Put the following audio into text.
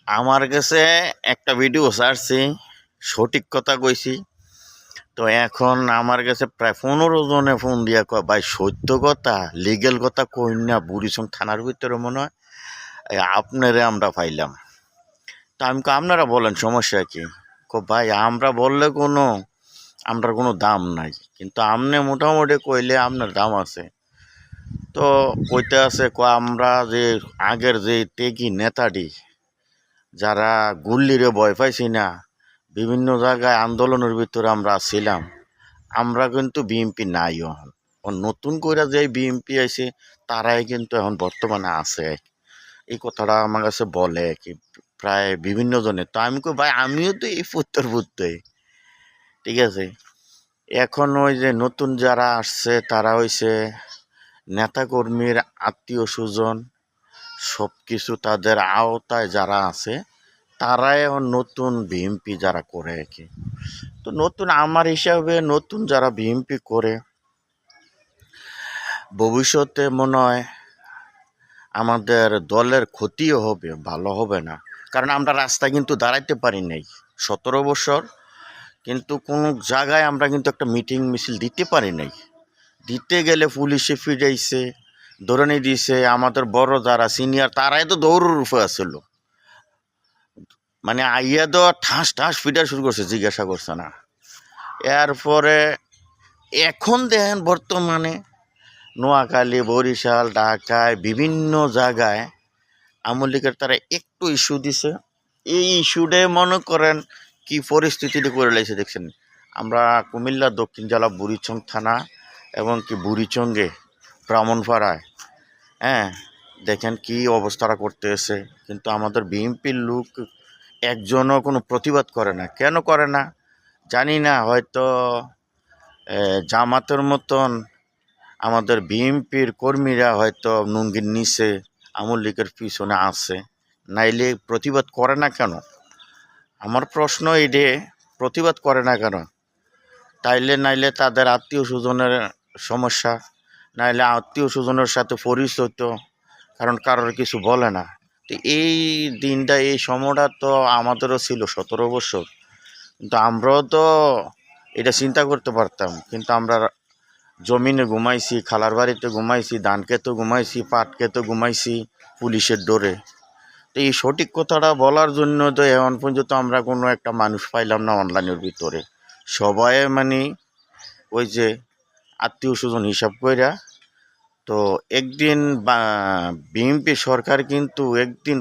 আমার কাছে একটা ভিডিও ছাড়ছি, সঠিক কথা কইছি। তো এখন আমার কাছে প্রায় 15 জনে ফোন দিয়া কয়, ভাই সত্য কথা লিগেল কথা কই না, বুড়িচং থানার ভিতরে মনে হয় আপনারে আমরা পাইলাম। তা আমি কই, আপনারা বলেন সমস্যা কি? ভাই আমরা বললে আমরার কোনো দাম নাই, কিন্তু আমনে মোটামুটি কইলে আপনার দাম আছে। তো কইতে আছে আমরা যে আগের যে টেকি নেতাটি, যারা গুল্লিরে ভয় পাইছি না, বিভিন্ন জায়গায় আন্দোলনের ভিতরে আমরা ছিলাম, আমরা কিন্তু বিএমপি নাই এখন। নতুন করে যে বিএমপি আছে তারাই কিন্তু এখন বর্তমানে আছে। এই কথাটা আমার কাছে বলে কি প্রায় বিভিন্ন জনে। তো আমি কই, ভাই আমিও তো এই পুত্তরই, ঠিক আছে। এখন ওই যে নতুন যারা আসছে তারা হইছে নেতাকর্মীর আত্মীয় স্বজন, সব কিছু তাদের আওতায় যারা আছে তারাই এখন নতুন বিএমপি যারা করে আর কি। তো নতুন আমার হিসাবে নতুন যারা বিএমপি করে ভবিষ্যতে মনে হয় আমাদের দলের ক্ষতিও হবে, ভালো হবে না। কারণ আমরা রাস্তায় কিন্তু দাঁড়াইতে পারি নাই 17 বছর, কিন্তু কোনো জায়গায় আমরা কিন্তু একটা মিটিং মিছিল দিতে পারি নাই। দিতে গেলে পুলিশে ফিরাইছে, ধরে নিয়ে দিয়েছে। আমাদের বড় যারা সিনিয়র তারাই তো দৌড়ের রূপে আসছিল, মানে আইয়া তো ঠাস ঠাস ফিটা শুরু করছে, জিজ্ঞাসা করছে না। এরপরে এখন দেখেন বর্তমানে নোয়াখালী, বরিশাল, ঢাকায় বিভিন্ন জায়গায় আওয়ামী লীগের তারা একটু ইস্যু দিছে। এই ইস্যুডে মনে করেন কি পরিস্থিতিটি করে লাইছে দেখছেন। আমরা কুমিল্লা দক্ষিণ জেলা বুড়িচং থানা এবং কি বুড়িচঙ্গে ব্রাহ্মণপাড়ায়, হ্যাঁ, দেখেন কি অবস্থাটা করতে এসে। কিন্তু আমাদের বিএনপির লোক একজনও কোনো প্রতিবাদ করে না। কেন করে না জানি না, হয়তো জামাতের মতন আমাদের বিএনপির কর্মীরা হয়তো নুঙ্গির নিচে আওয়ামী লীগের পিছনে আছে, নাইলে প্রতিবাদ করে না কেন? আমার প্রশ্ন এডে, প্রতিবাদ করে না কেন? নাইলে তাদের আত্মীয় স্বজনের সমস্যা, নাইলে আত্মীয় স্বজনের সাথে পরিচিত, কারণ কারোর কিছু বলে না। তো এই দিনটা, এই সময়টা তো আমাদেরও ছিল 17 বছর, কিন্তু আমরাও তো এটা চিন্তা করতে পারতাম। কিন্তু আমরা জমিনে ঘুমাইছি, খালার বাড়িতে ঘুমাইছি, ধান খেতে ঘুমাইছি, পাট খেতে ঘুমাইছি পুলিশের ডোরে। তো এই সঠিক কথাটা বলার জন্য তো এখন পর্যন্ত আমরা কোনো একটা মানুষ পাইলাম না অনলাইনের ভিতরে। সবাই মানে ওই যে আত্মীয় স্বজন হিসাব কইরা। তো একদিন বিএনপি সরকার কিন্তু একদিন